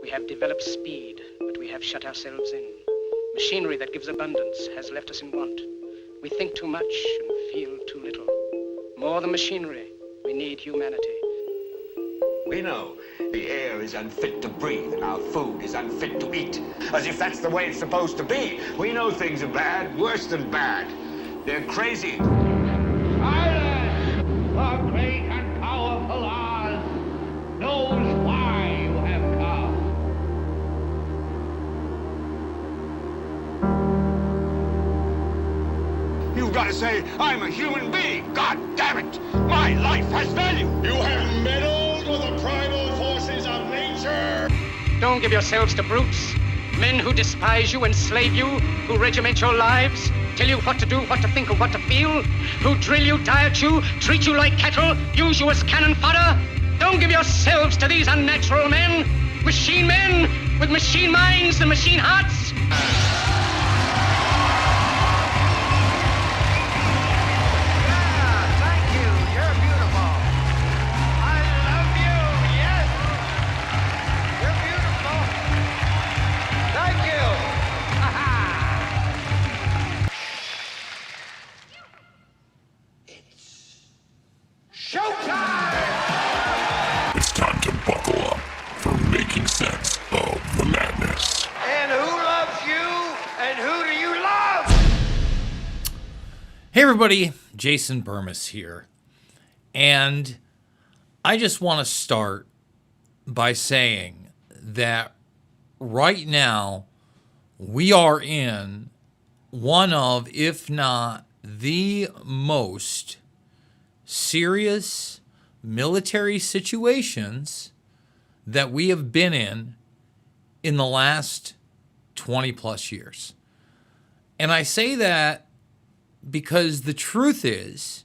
We have developed speed, but we have shut ourselves in. Machinery that gives abundance has left us in want. We think too much and feel too little. More than machinery, we need humanity. We know the air is unfit to breathe and our food is unfit to eat. As if that's the way it's supposed to be. We know things are bad, worse than bad. They're crazy. Silence! The great and powerful Oz knows why you have come. You've got to say, I'm a human being. God damn it. My life has value. You have meddled with the primal forces of nature. Don't give yourselves to brutes, men who despise you, enslave you, who regiment your lives, tell you what to do, what to think, or what to feel, who drill you, diet you, treat you like cattle, use you as cannon fodder. Don't give yourselves to these unnatural men with machine minds and machine hearts. It's time to buckle up for making sense of the madness. And who loves you? And who do you love? Hey everybody, Jason Bermas here. And I just want to start by saying that right now we are in one of, if not the most serious military situations that we have been in the last 20 plus years. And I say that because the truth is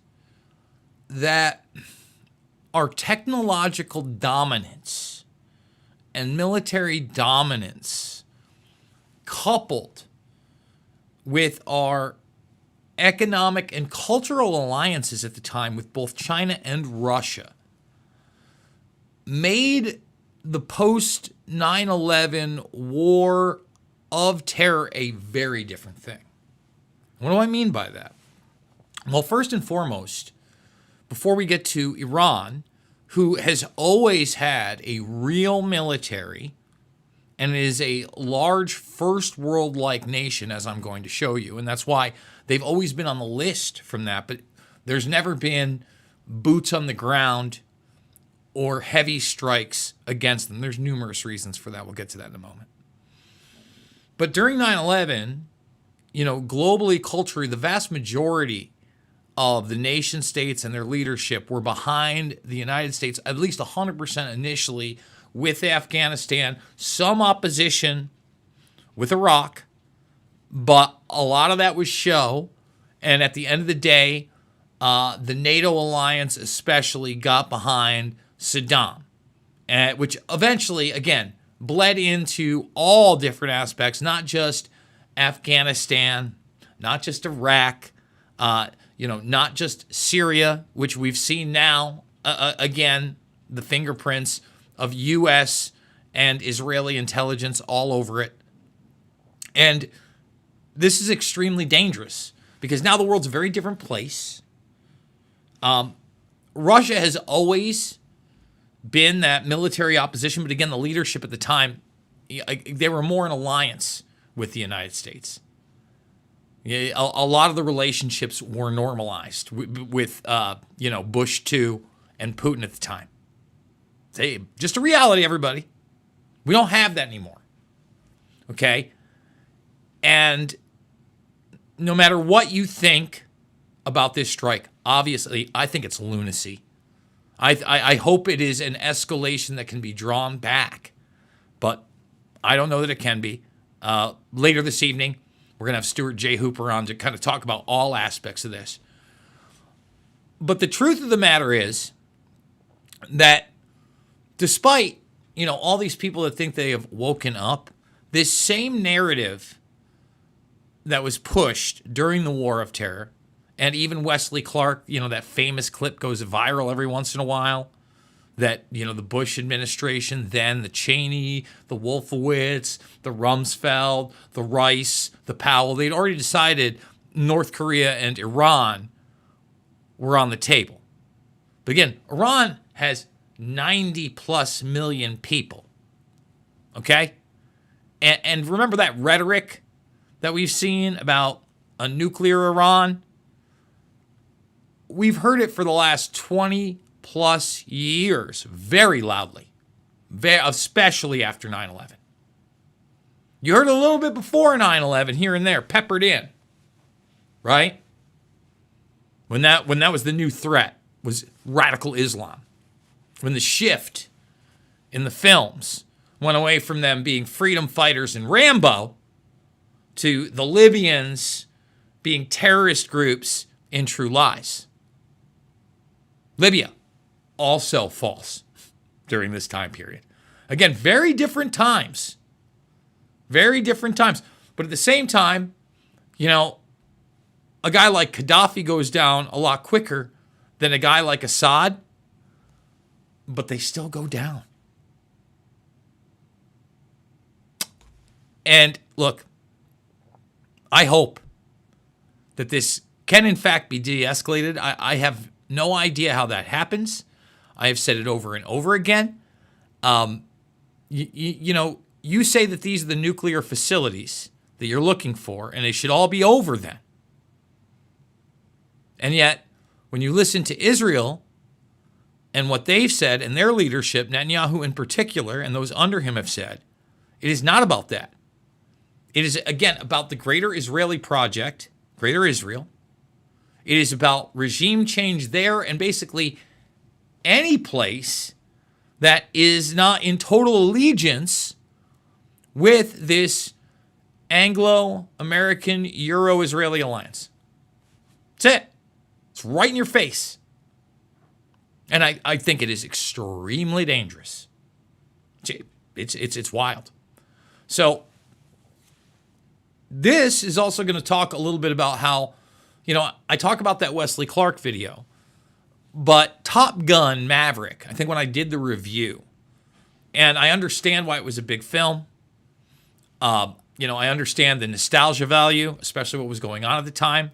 that our technological dominance and military dominance, coupled with our economic and cultural alliances at the time with both China and Russia, made the post 9/11 war of terror a very different thing. What do I mean by that? Well, first and foremost, before we get to Iran, who has always had a real military and is a large first world-like nation, as I'm going to show you, and that's why they've always been on the list from that, but there's never been boots on the ground or heavy strikes against them. There's numerous reasons for that. We'll get to that in a moment. But during 9/11, globally, culturally, the vast majority of the nation states and their leadership were behind the United States, at least 100% initially, with Afghanistan, some opposition with Iraq, but a lot of that was show. And at the end of the day, the NATO alliance especially got behind Saddam, which eventually, again, bled into all different aspects, not just Afghanistan, not just Iraq, not just Syria, which we've seen now, again, the fingerprints of U.S. and Israeli intelligence all over it. And this is extremely dangerous because now the world's a very different place. Russia has always been that military opposition, but again, the leadership at the time, they were more in alliance with the United States. A lot of the relationships were normalized with Bush II and Putin at the time. Hey, just a reality, everybody. We don't have that anymore. Okay? And no matter what you think about this strike, obviously, I think it's lunacy. I hope it is an escalation that can be drawn back, but I don't know that it can be. Later this evening, we're going to have Stuart J. Hooper on to kind of talk about all aspects of this. But the truth of the matter is that despite, all these people that think they have woken up, this same narrative that was pushed during the War of Terror, and even Wesley Clark, that famous clip goes viral every once in a while, that, the Bush administration, then the Cheney, the Wolfowitz, the Rumsfeld, the Rice, the Powell, they'd already decided North Korea and Iran were on the table. But again, Iran has 90 plus million people. Okay? And remember that rhetoric that we've seen about a nuclear Iran? We've heard it for the last 20 plus years very loudly, especially after 9/11. You heard it a little bit before 9/11 here and there, peppered in, right? When that was the new threat, was radical Islam. When the shift in the films went away from them being freedom fighters and Rambo to the Libyans being terrorist groups in True Lies. Libya, also false during this time period. Again, very different times. Very different times. But at the same time, a guy like Gaddafi goes down a lot quicker than a guy like Assad, but they still go down. And look, I hope that this can in fact be de-escalated. I have no idea how that happens. I have said it over and over again. You say that these are the nuclear facilities that you're looking for, and they should all be over then. And yet, when you listen to Israel and what they've said and their leadership, Netanyahu in particular, and those under him have said, it is not about that. It is, again, about the greater Israeli project, Greater Israel. It is about regime change there and basically any place that is not in total allegiance with this Anglo-American Euro-Israeli alliance. That's it. It's right in your face. And I think it is extremely dangerous. It's wild. So this is also going to talk a little bit about how, I talk about that Wesley Clark video, but Top Gun Maverick, I think when I did the review, and I understand why it was a big film. I understand the nostalgia value, especially what was going on at the time.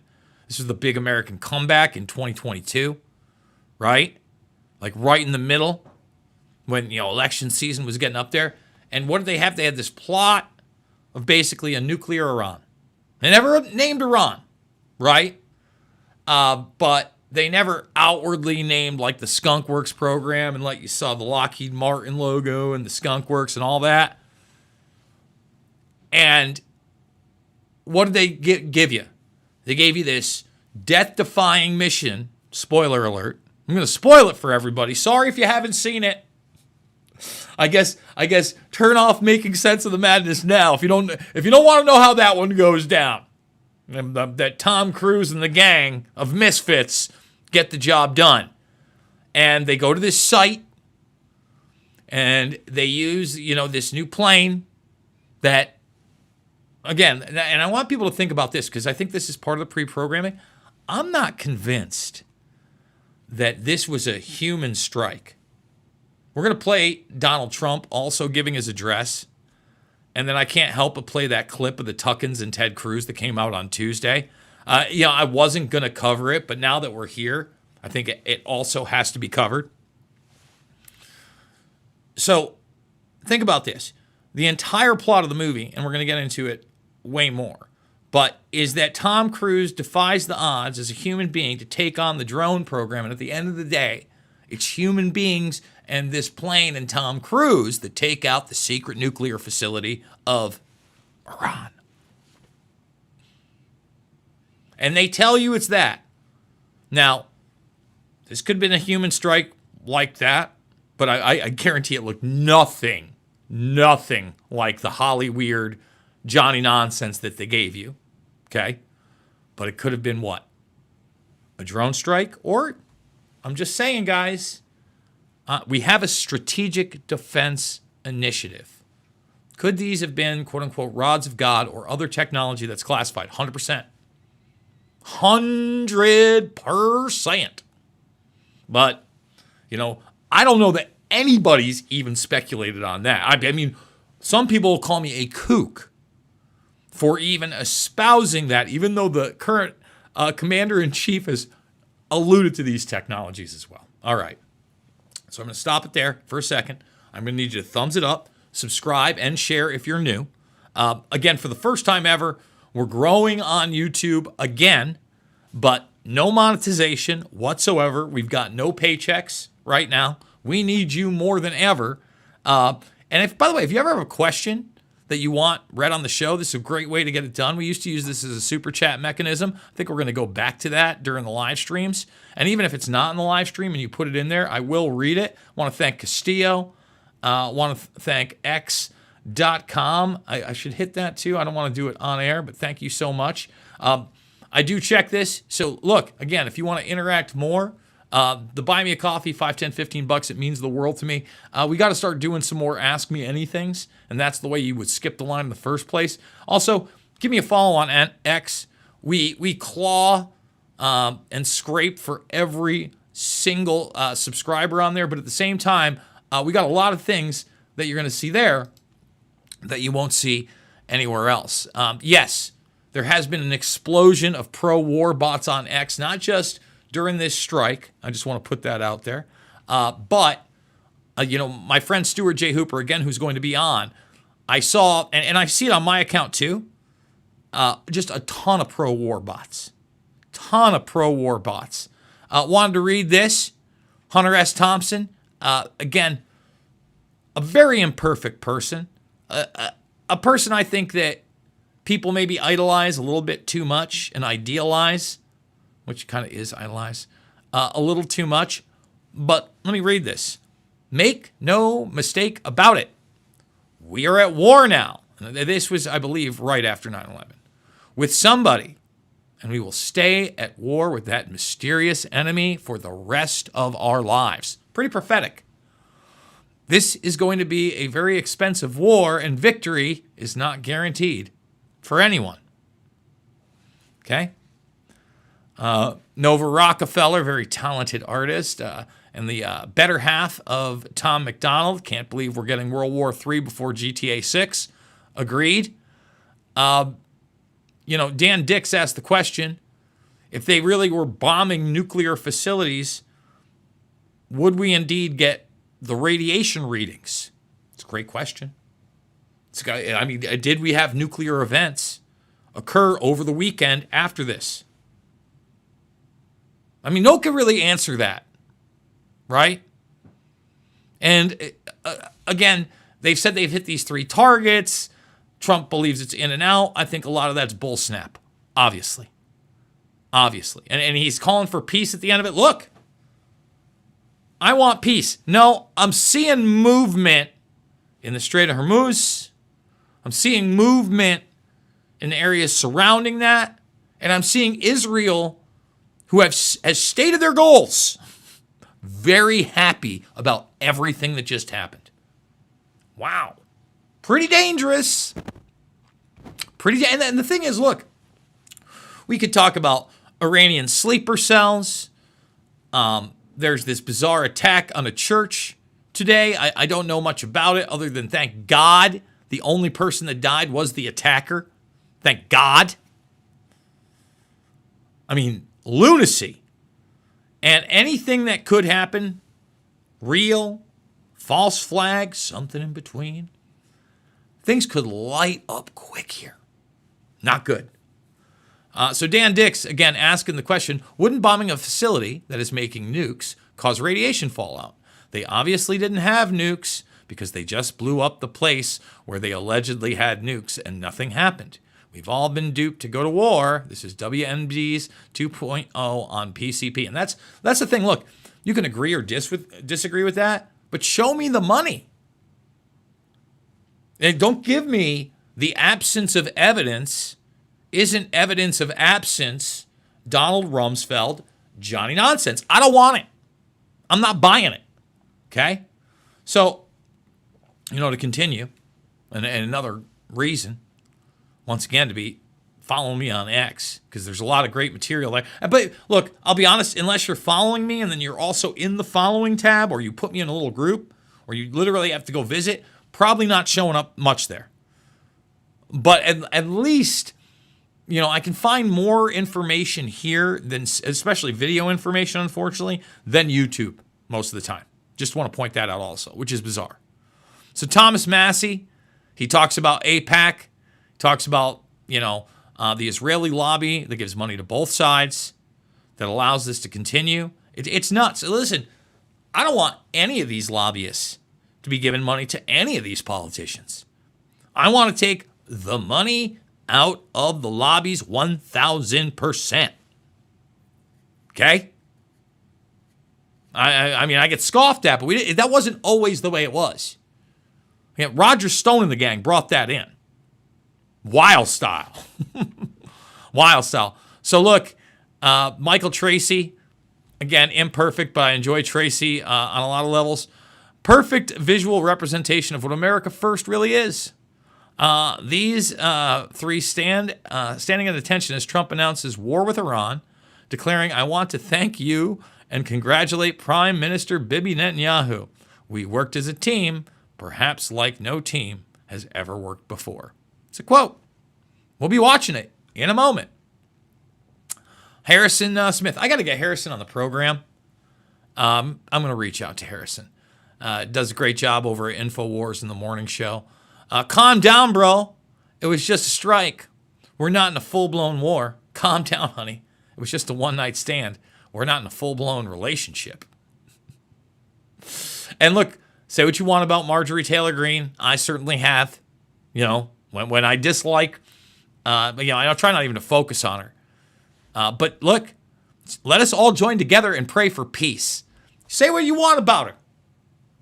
This was the big American comeback in 2022, right? Like right in the middle when, election season was getting up there. And what did they have? They had this plot of basically a nuclear Iran. They never named Iran, right? But they never outwardly named like the Skunk Works program and like you saw the Lockheed Martin logo and the Skunk Works and all that. And what did they give you? They gave you this death-defying mission. Spoiler alert. I'm going to spoil it for everybody. Sorry if you haven't seen it. I guess turn off Making Sense of the Madness now if you don't want to know how that one goes down. That Tom Cruise and the gang of misfits get the job done. And they go to this site and they use, this new plane that, again, and I want people to think about this because I think this is part of the pre-programming. I'm not convinced that this was a human strike. We're going to play Donald Trump also giving his address. And then I can't help but play that clip of the Tuckins and Ted Cruz that came out on Tuesday. I wasn't going to cover it, but now that we're here, I think it also has to be covered. So think about this. The entire plot of the movie, and we're going to get into it way more, but is that Tom Cruise defies the odds as a human being to take on the drone program. And at the end of the day, it's human beings and this plane and Tom Cruise that take out the secret nuclear facility of Iran. And they tell you it's that. Now, this could have been a human strike like that, but I guarantee it looked nothing like the Holly Weird Johnny nonsense that they gave you. Okay? But it could have been what? A drone strike? Or, I'm just saying, guys, we have a strategic defense initiative. Could these have been, quote unquote, rods of God or other technology that's classified? 100%. 100%. But, I don't know that anybody's even speculated on that. I mean, some people will call me a kook for even espousing that, even though the current commander-in-chief has alluded to these technologies as well. All right. So I'm going to stop it there for a second. I'm going to need you to thumbs it up, subscribe, and share if you're new. Again, for the first time ever, we're growing on YouTube again, but no monetization whatsoever. We've got no paychecks right now. We need you more than ever. And if, by the way, if you ever have a question that you want read on the show, this is a great way to get it done. We used to use this as a super chat mechanism. I think we're going to go back to that during the live streams. And even if it's not in the live stream and you put it in there, I will read it. I want to thank Castillo. I want to thank X.com. I should hit that too. I don't want to do it on air, but thank you so much. I do check this. So look, again, if you want to interact more, the buy me a coffee, $5, $10, $15, it means the world to me. We got to start doing some more Ask Me Anythings, and that's the way you would skip the line in the first place. Also, give me a follow on X. We claw and scrape for every single subscriber on there, but at the same time, we got a lot of things that you're going to see there that you won't see anywhere else. Yes, there has been an explosion of pro-war bots on X, not just during this strike. I just want to put that out there. But my friend Stuart J. Hooper, again, who's going to be on, I saw, and I see it on my account too, just a ton of pro-war bots. Wanted to read this. Hunter S. Thompson, again, a very imperfect person. A person I think that people maybe idolize a little bit too much and idealize, which kind of is idolize, a little too much. But let me read this. Make no mistake about it. We are at war now. This was, I believe, right after 9/11. With somebody, and we will stay at war with that mysterious enemy for the rest of our lives. Pretty prophetic. This is going to be a very expensive war, and victory is not guaranteed for anyone. Okay? Nova Rockefeller, very talented artist, and the better half of Tom McDonald. Can't believe we're getting World War III before GTA 6. Agreed. Dan Dix asked the question, if they really were bombing nuclear facilities, would we indeed get the radiation readings? It's a great question. Did we have nuclear events occur over the weekend after this? No one can really answer that, right? And again, they've said they've hit these 3 targets. Trump believes it's in and out. I think a lot of that's bull snap, obviously. And he's calling for peace at the end of it. Look, I want peace. No, I'm seeing movement in the Strait of Hormuz. I'm seeing movement in the areas surrounding that. And I'm seeing Israel, who has stated their goals, very happy about everything that just happened. Wow. Pretty dangerous. And the thing is, look, we could talk about Iranian sleeper cells. There's this bizarre attack on a church today. I don't know much about it other than, thank God, the only person that died was the attacker. Thank God. Lunacy. And anything that could happen, real, false flag, something in between, things could light up quick here. Not good. So Dan Dix, again, asking the question, wouldn't bombing a facility that is making nukes cause radiation fallout? They obviously didn't have nukes because they just blew up the place where they allegedly had nukes and nothing happened. We've all been duped to go to war. This is WMD's 2.0 on PCP. And that's the thing. Look, you can agree or disagree with that, but show me the money. And don't give me the absence of evidence isn't evidence of absence, Donald Rumsfeld, Johnny Nonsense. I don't want it. I'm not buying it. Okay? So, to continue, and another reason, once again, to be follow me on X because there's a lot of great material there. But look, I'll be honest, unless you're following me and then you're also in the following tab or you put me in a little group or you literally have to go visit, probably not showing up much there. But at least, you know, I can find more information here than, especially video information, unfortunately, than YouTube most of the time. Just want to point that out also, which is bizarre. So Thomas Massey, he talks about AIPAC, talks about, you know, the Israeli lobby that gives money to both sides, that allows this to continue. It's nuts. Listen, I don't want any of these lobbyists to be giving money to any of these politicians. I want to take the money out of the lobbies 1,000%. Okay? I mean, I get scoffed at, but that wasn't always the way it was. Yeah, Roger Stone and the gang brought that in. Wild style. Wild style. So look, Michael Tracy, again, imperfect, but I enjoy Tracy on a lot of levels. Perfect visual representation of what America First really is. These three standing at attention as Trump announces war with Iran, declaring, "I want to thank you and congratulate Prime Minister Bibi Netanyahu. We worked as a team, perhaps like no team has ever worked before." It's a quote. We'll be watching it in a moment. Harrison Smith. I got to get Harrison on the program. I'm going to reach out to Harrison. Does a great job over at InfoWars in the morning show. Calm down, bro. It was just a strike. We're not in a full-blown war. Calm down, honey. It was just a one-night stand. We're not in a full-blown relationship. And look, say what you want about Marjorie Taylor Greene. I certainly have. You know, when I dislike, I try not even to focus on her. But look, let us all join together and pray for peace. Say what you want about her.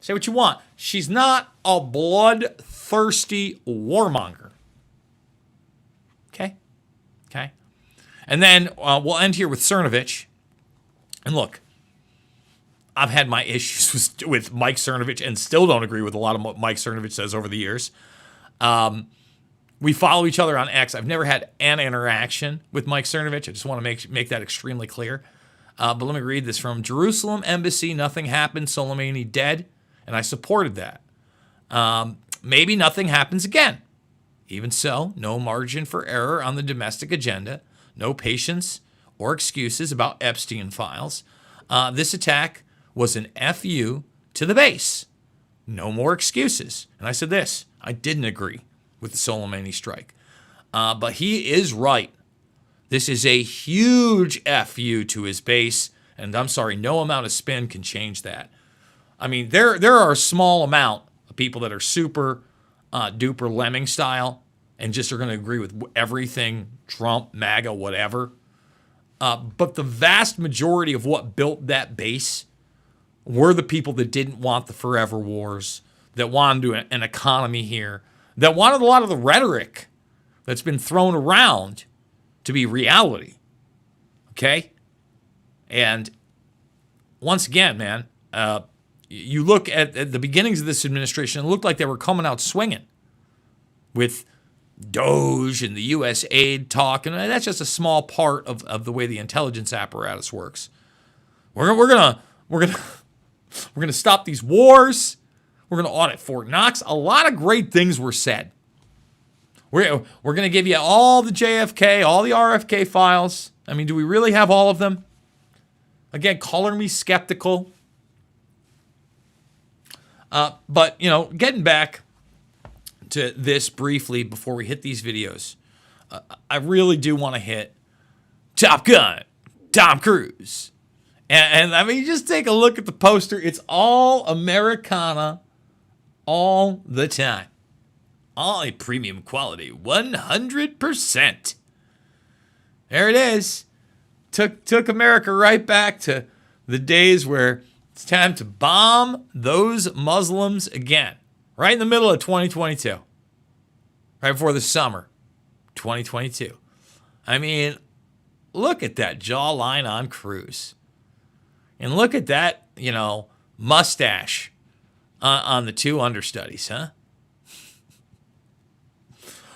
Say what you want. She's not a bloodthirsty warmonger. Okay? Okay? And then we'll end here with Cernovich. And look, I've had my issues with Mike Cernovich and still don't agree with a lot of what Mike Cernovich says over the years. We follow each other on X. I've never had an interaction with Mike Cernovich. I just want to make that extremely clear. But let me read this from Jerusalem Embassy. Nothing happened. Soleimani dead. And I supported that. Maybe nothing happens again. Even so, no margin for error on the domestic agenda. No patience or excuses about Epstein files. This attack was an FU to the base. No more excuses. And I said this. I didn't agree with the Soleimani strike. But he is right. This is a huge FU to his base. And I'm sorry, no amount of spin can change that. I mean, there are a small amount of people that are super duper lemming style and just are going to agree with everything, Trump, MAGA, whatever. But the vast majority of what built that base were the people that didn't want the forever wars, that wanted an economy here, that wanted a lot of the rhetoric that's been thrown around to be reality. Okay? And once again, man, you look at the beginnings of this administration, it looked like they were coming out swinging with Doge and the U.S. aid talk, and that's just a small part of the way the intelligence apparatus works. We're gonna stop these wars. We're gonna audit Fort Knox. A lot of great things were said. We're gonna give you all the JFK, all the RFK files. I mean, do we really have all of them? Again, color me skeptical. But, you know, getting back to this briefly before we hit these videos, I really do want to hit Top Gun, Tom Cruise. And I mean, just take a look at the poster. It's all Americana all the time. All a premium quality, 100%. There it is. Took America right back to the days where it's time to bomb those Muslims again. Right in the middle of 2022. Right before the summer, 2022. I mean, look at that jawline on Cruise. And look at that, you know, mustache on the two understudies, huh?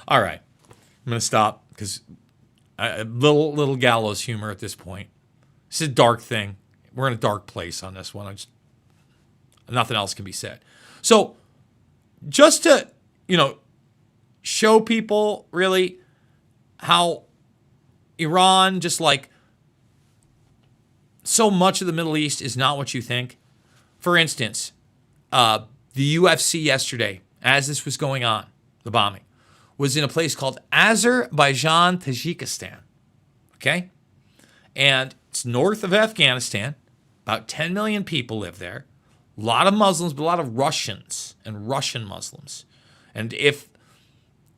All right. I'm going to stop because little gallows humor at this point. It's a dark thing. We're in a dark place on this one. Nothing else can be said. So just to, show people really how Iran, just like so much of the Middle East, is not what you think. For instance, the UFC yesterday, as this was going on, the bombing, was in a place called Azerbaijan, Tajikistan. Okay? And it's north of Afghanistan. About 10 million people live there. A lot of Muslims, but a lot of Russians and Russian Muslims. And if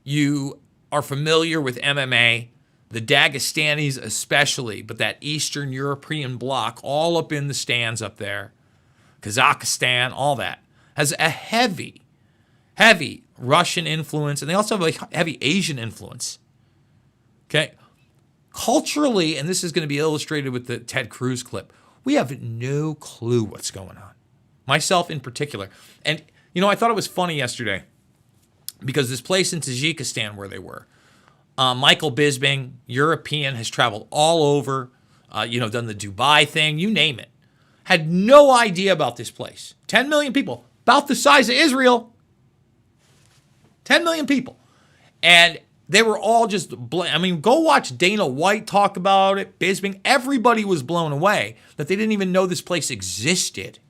you are familiar with MMA, the Dagestanis especially, but that Eastern European bloc, all up in the stands up there, Kazakhstan, all that, has a heavy Russian influence, and they also have a heavy Asian influence. Okay? Culturally, and this is going to be illustrated with the Ted Cruz clip, we have no clue what's going on. Myself in particular. And, I thought it was funny yesterday because this place in Tajikistan where they were, Michael Bisping, European, has traveled all over, done the Dubai thing, you name it. Had no idea about this place. 10 million people, about the size of Israel. 10 million people. And they were all just, go watch Dana White talk about it, Bisping. Everybody was blown away that they didn't even know this place existed.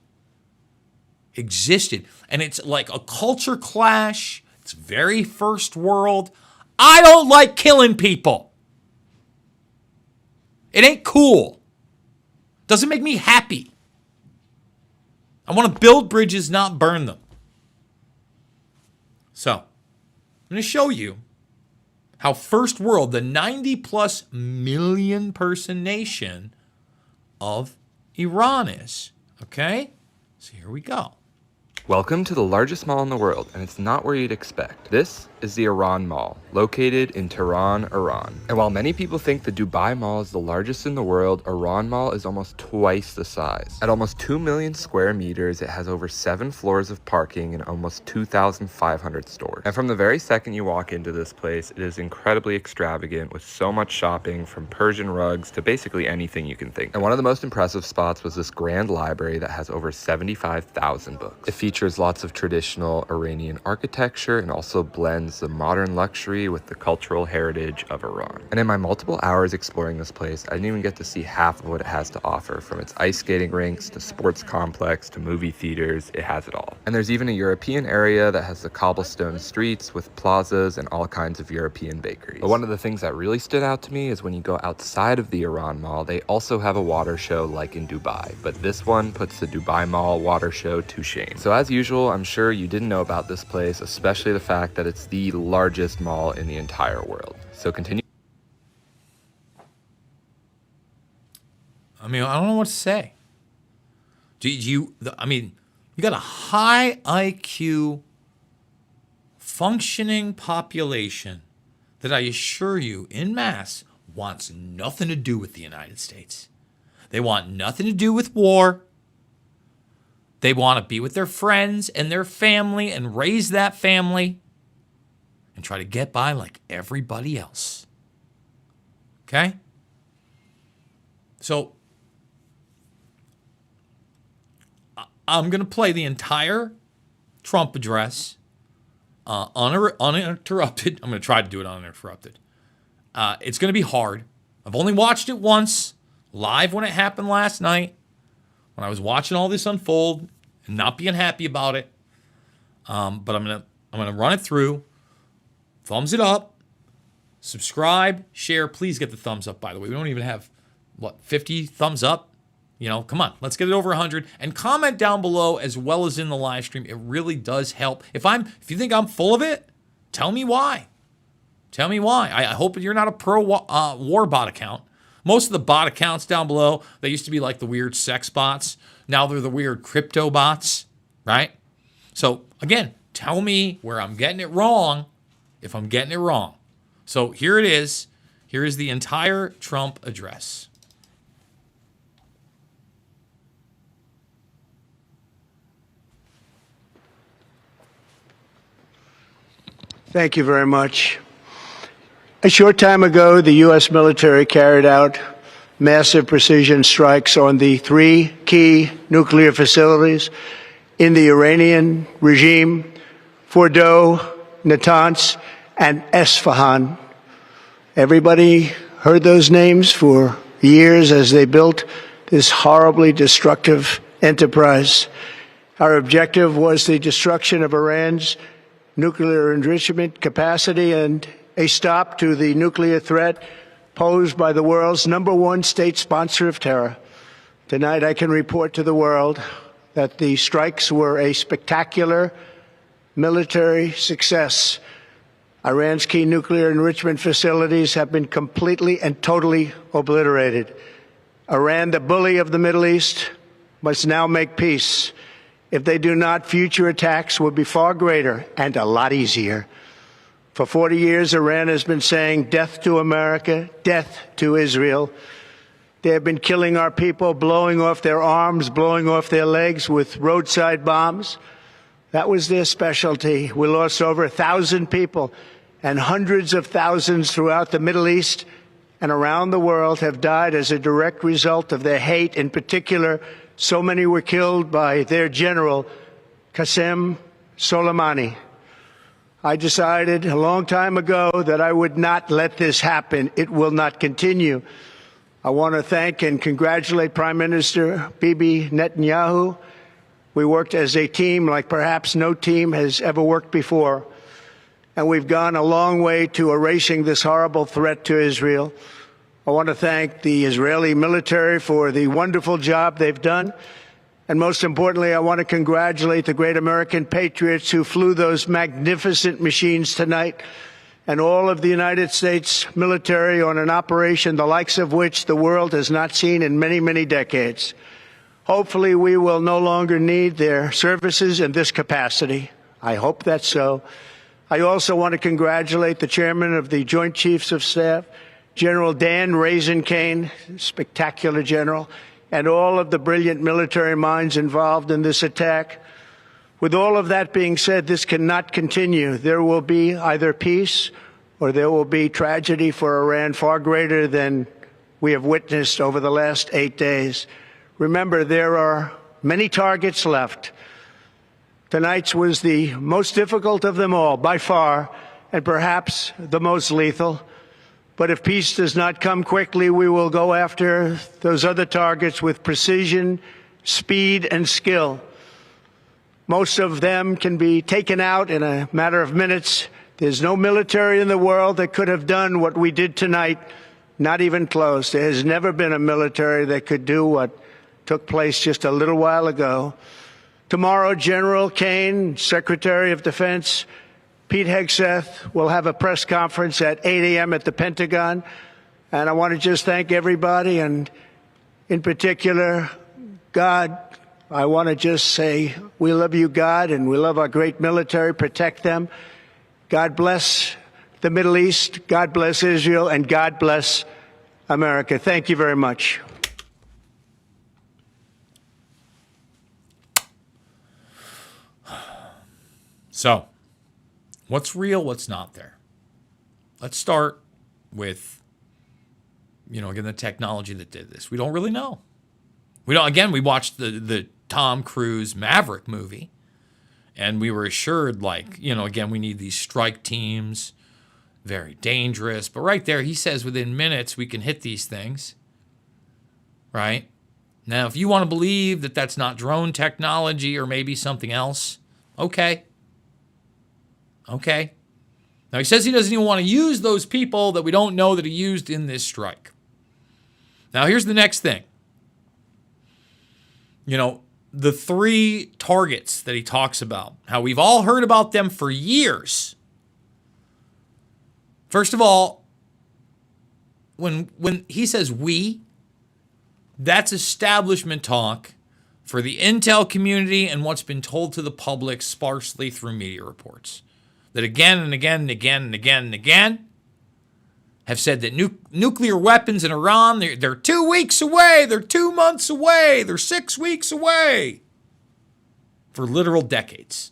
And it's like a culture clash. It's very first world. I don't like killing people. It ain't cool. Doesn't make me happy. I want to build bridges, not burn them. So, I'm going to show you how first world, the 90 plus million person nation of Iran is. Okay? So here we go. Welcome to the largest mall in the world, and it's not where you'd expect. This is the Iran Mall, located in Tehran, Iran. And while many people think the Dubai Mall is the largest in the world, Iran Mall is almost twice the size. At almost 2 million square meters, it has over 7 floors of parking and almost 2,500 stores. And from the very second you walk into this place, it is incredibly extravagant with so much shopping, from Persian rugs to basically anything you can think. And one of the most impressive spots was this grand library that has over 75,000 books. It features lots of traditional Iranian architecture and also blends the modern luxury with the cultural heritage of Iran. And in my multiple hours exploring this place, I didn't even get to see half of what it has to offer. From its ice skating rinks to sports complex to movie theaters, it has it all. And there's even a European area that has the cobblestone streets with plazas and all kinds of European bakeries. But one of the things that really stood out to me is when you go outside of the Iran Mall, they also have a water show like in Dubai, but this one puts the Dubai Mall water show to shame. So as usual, I'm sure you didn't know about this place, especially the fact that it's the largest mall in the entire world. So continue. I don't know what to say. You got a high IQ, functioning population that I assure you, en masse, wants nothing to do with the United States. They want nothing to do with war. They want to be with their friends and their family and raise that family and try to get by like everybody else. Okay? So, I'm going to play the entire Trump address uninterrupted. I'm going to try to do it uninterrupted. It's going to be hard. I've only watched it once, live when it happened last night, when I was watching all this unfold and not being happy about it. But I'm gonna run it through. Thumbs it up. Subscribe, share. Please get the thumbs up, by the way. We don't even have, 50 thumbs up? Come on. Let's get it over 100. And comment down below as well as in the live stream. It really does help. If you think I'm full of it, tell me why. Tell me why. I hope you're not a pro war bot account. Most of the bot accounts down below, they used to be like the weird sex bots. Now they're the weird crypto bots, right? So again, tell me where I'm getting it wrong if I'm getting it wrong. So here it is. Here is the entire Trump address. Thank you very much. A short time ago, the U.S. military carried out massive precision strikes on the 3 key nuclear facilities in the Iranian regime, Fordow, Natanz, and Esfahan. Everybody heard those names for years as they built this horribly destructive enterprise. Our objective was the destruction of Iran's nuclear enrichment capacity and a stop to the nuclear threat posed by the world's #1 state sponsor of terror. Tonight, I can report to the world that the strikes were a spectacular military success. Iran's key nuclear enrichment facilities have been completely and totally obliterated. Iran, the bully of the Middle East, must now make peace. If they do not, future attacks will be far greater and a lot easier. For 40 years, Iran has been saying death to America, death to Israel. They have been killing our people, blowing off their arms, blowing off their legs with roadside bombs. That was their specialty. We lost over 1,000 people, and hundreds of thousands throughout the Middle East and around the world have died as a direct result of their hate. In particular, so many were killed by their general, Qasem Soleimani. I decided a long time ago that I would not let this happen. It will not continue. I want to thank and congratulate Prime Minister Bibi Netanyahu. We worked as a team like perhaps no team has ever worked before. And we've gone a long way to erasing this horrible threat to Israel. I want to thank the Israeli military for the wonderful job they've done. And most importantly, I want to congratulate the great American patriots who flew those magnificent machines tonight, and all of the United States military on an operation the likes of which the world has not seen in many, many decades. Hopefully, we will no longer need their services in this capacity. I hope that's so. I also want to congratulate the chairman of the Joint Chiefs of Staff, General Dan Raisin Kane, spectacular general, and all of the brilliant military minds involved in this attack. With all of that being said, this cannot continue. There will be either peace or there will be tragedy for Iran far greater than we have witnessed over the last 8 days. Remember, there are many targets left. Tonight's was the most difficult of them all, by far, and perhaps the most lethal. But if peace does not come quickly, we will go after those other targets with precision, speed, and skill. Most of them can be taken out in a matter of minutes. There's no military in the world that could have done what we did tonight, not even close. There has never been a military that could do what took place just a little while ago. Tomorrow, General Kane, Secretary of Defense, Pete Hegseth will have a press conference at 8 a.m. at the Pentagon. And I want to just thank everybody, and in particular, God. I want to just say we love you, God, and we love our great military. Protect them. God bless the Middle East. God bless Israel. And God bless America. Thank you very much. So, what's real, what's not there? Let's start with, again, the technology that did this. We don't really know. We watched the Tom Cruise Maverick movie, and we were assured, we need these strike teams, very dangerous. But right there, he says within minutes we can hit these things, right? Now, if you want to believe that that's not drone technology or maybe something else, okay. Now, he says he doesn't even want to use those people that we don't know that he used in this strike. Now, here's the next thing. The 3 targets that he talks about, how we've all heard about them for years. First of all, when he says we, that's establishment talk for the intel community and what's been told to the public sparsely through media reports. That again and again and again and again and again have said that nuclear weapons in Iran, they're 2 weeks away, they're 2 months away, they're 6 weeks away. For literal decades.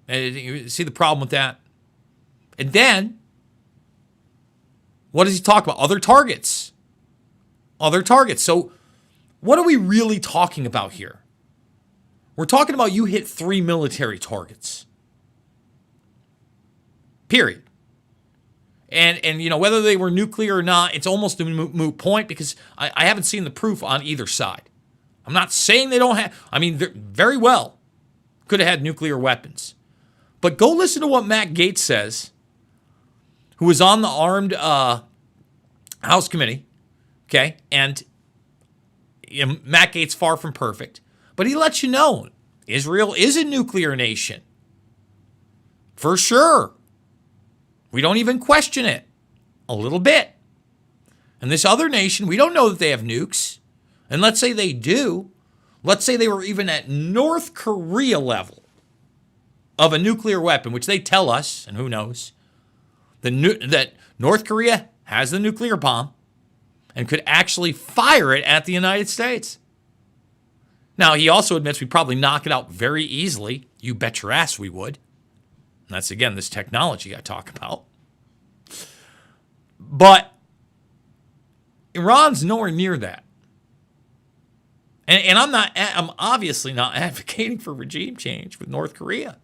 And you see the problem with that? And then, what does he talk about? Other targets. Other targets. So, what are we really talking about here? We're talking about you hit 3 military targets. Period. And you know, whether they were nuclear or not, it's almost a moot point because I haven't seen the proof on either side. I'm not saying they don't have, I mean, very well could have had nuclear weapons. But go listen to what Matt Gaetz says, who was on the Armed House Committee, okay? And you know, Matt Gaetz, far from perfect, but he lets you know Israel is a nuclear nation. For sure. We don't even question it a little bit. And this other nation, we don't know that they have nukes. And let's say they do. Let's say they were even at North Korea level of a nuclear weapon, which they tell us, and who knows, that North Korea has the nuclear bomb and could actually fire it at the United States. Now, he also admits we'd probably knock it out very easily. You bet your ass we would. And that's, again, this technology I talk about. But Iran's nowhere near that. And I'm obviously not advocating for regime change with North Korea.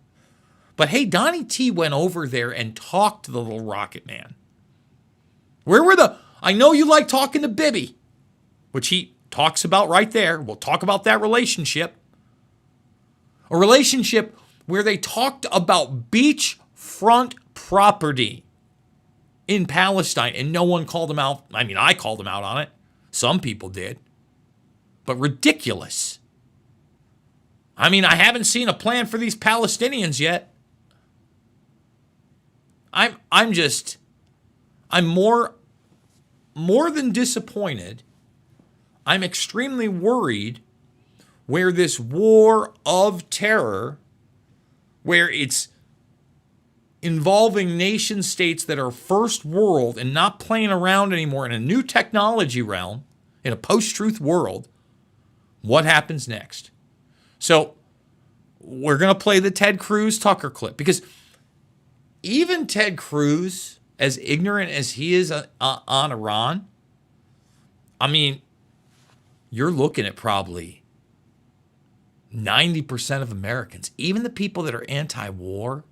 But hey, Donnie T went over there and talked to the little rocket man. Where were I know you like talking to Bibi, which he talks about right there. We'll talk about that relationship. A relationship where they talked about beachfront property in Palestine, and no one called them out. I mean, I called them out on it. Some people did. But ridiculous. I mean, I haven't seen a plan for these Palestinians yet. I'm more than disappointed. I'm extremely worried where this war of terror, where it's involving nation states that are first world and not playing around anymore in a new technology realm, in a post-truth world, what happens next? So we're going to play the Ted Cruz Tucker clip because even Ted Cruz, as ignorant as he is on Iran, I mean, you're looking at probably 90% of Americans, even the people that are anti-war,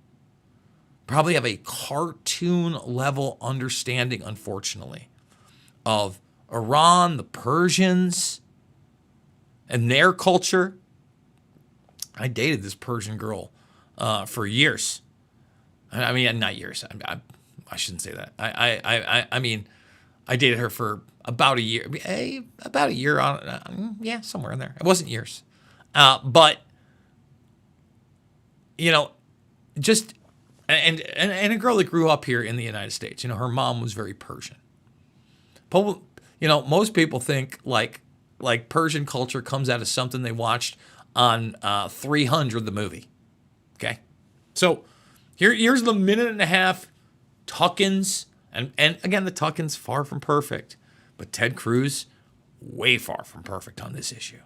probably have a cartoon-level understanding, unfortunately, of Iran, the Persians, and their culture. I dated this Persian girl for years. I mean, not years. I shouldn't say that. I mean, I dated her for about a year. About a year on, yeah, somewhere in there. It wasn't years. But, you know, just, and a girl that grew up here in the United States, you know, her mom was very Persian. But, you know, most people think like Persian culture comes out of something they watched on 300, the movie. Okay? So here's the minute and a half Tuckins. And again, the Tuckins, far from perfect. But Ted Cruz, way far from perfect on this issue.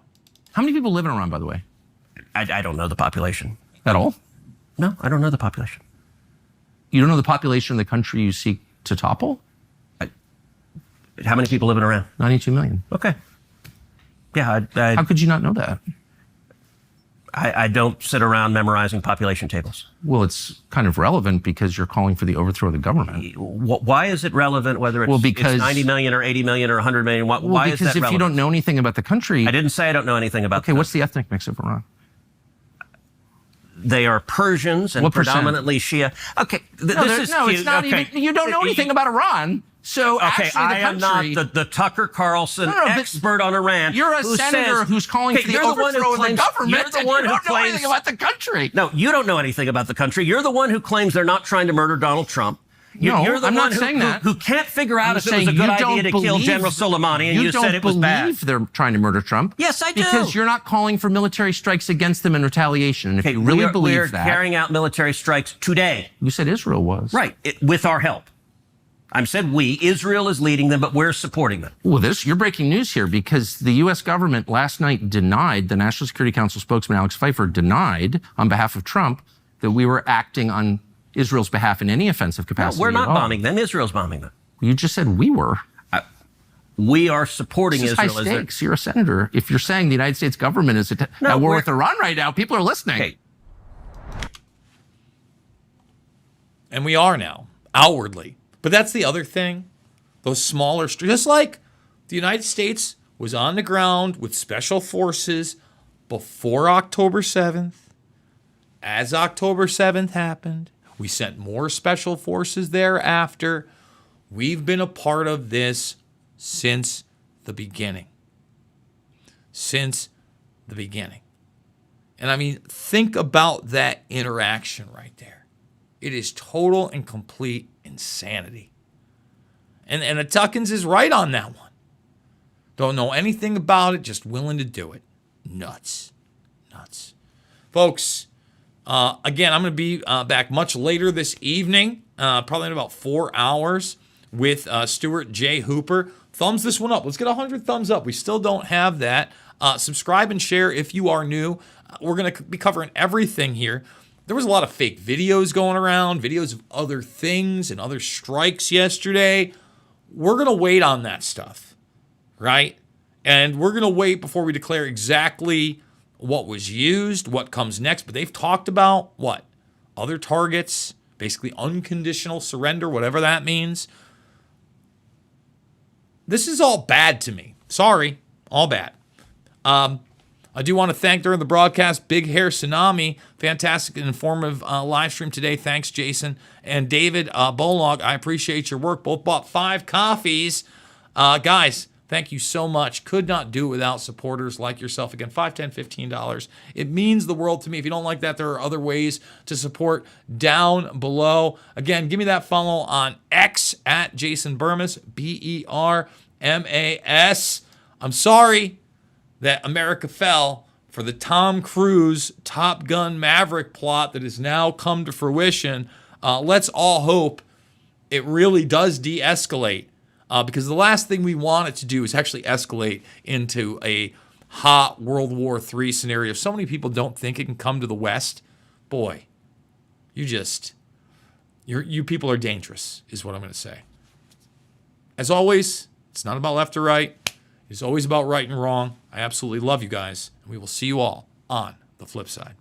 How many people live in Iran, by the way? I don't know the population. At all? No, I don't know the population. You don't know the population of the country you seek to topple? How many people live in Iran? 92 million. Okay. Yeah, How could you not know that? I don't sit around memorizing population tables. Well, it's kind of relevant because you're calling for the overthrow of the government. Why is it relevant whether it's 90 million or 80 million or 100 million? Why is that relevant? Because if you don't know anything about the country... I didn't say I don't know anything about Okay, what's the ethnic mix of Iran? They are Persians and predominantly Shia. Okay, it's not okay. even... You don't know anything about Iran. So okay, actually, I am not the Tucker Carlson expert on Iran. You're a senator who's calling for the overthrow of the government. You're the one who don't know anything about the country. No, you don't know anything about the country. You're the one who claims they're not trying to murder Donald Trump. You're the I'm one not saying that. who can't figure out if it was a good idea to kill General Soleimani, and you said it was bad. You don't believe they're trying to murder Trump. Yes, I do. Because you're not calling for military strikes against them in retaliation. And if you really believe that... We're carrying out military strikes today. You said Israel was. Right, with our help. I said we. Israel is leading them, but we're supporting them. Well, you're breaking news here because the U.S. government last night denied, the National Security Council spokesman Alex Pfeiffer denied on behalf of Trump that we were acting on Israel's behalf in any offensive No, capacity. we're not at all. bombing them. Israel's bombing them. You just said we were. We are supporting This is Israel. high stakes. You're a senator. If you're saying the United States government is at war with Iran right now, people are listening. Okay. And we are now, outwardly. But that's the other thing. Those smaller, just like the United States was on the ground with special forces before October 7th. As October 7th happened, we sent more special forces thereafter. We've been a part of this since the beginning. Since the beginning. And I mean, think about that interaction right there. It is total and complete insanity. And the Tuckins is right on that one. Don't know anything about it, just willing to do it. Nuts. Nuts. Folks, again, I'm going to be back much later this evening, probably in about 4 hours, with Stuart J. Hooper. Thumbs this one up. Let's get 100 thumbs up. We still don't have that. Subscribe and share if you are new. We're going to be covering everything here. There was a lot of fake videos going around, videos of other things and other strikes yesterday. We're going to wait on that stuff, right? And we're going to wait before we declare exactly what was used, what comes next. But they've talked about what? Other targets, basically unconditional surrender, whatever that means. This is all bad to me. Sorry, all bad. I do want to thank during the broadcast Big Hair Tsunami. Fantastic and informative live stream today. Thanks, Jason. And David Bolog, I appreciate your work. Both bought 5 coffees. Guys, thank you so much. Could not do it without supporters like yourself. Again, $5, $10, $15. It means the world to me. If you don't like that, there are other ways to support down below. Again, give me that follow on X at Jason Bermas, BERMAS. I'm sorry that America fell for the Tom Cruise Top Gun Maverick plot that has now come to fruition. Let's all hope it really does de-escalate, because the last thing we want it to do is actually escalate into a hot World War III scenario. If so many people don't think it can come to the West, boy, you people are dangerous, is what I'm going to say. As always, it's not about left or right. It's always about right and wrong. I absolutely love you guys, and we will see you all on the flip side.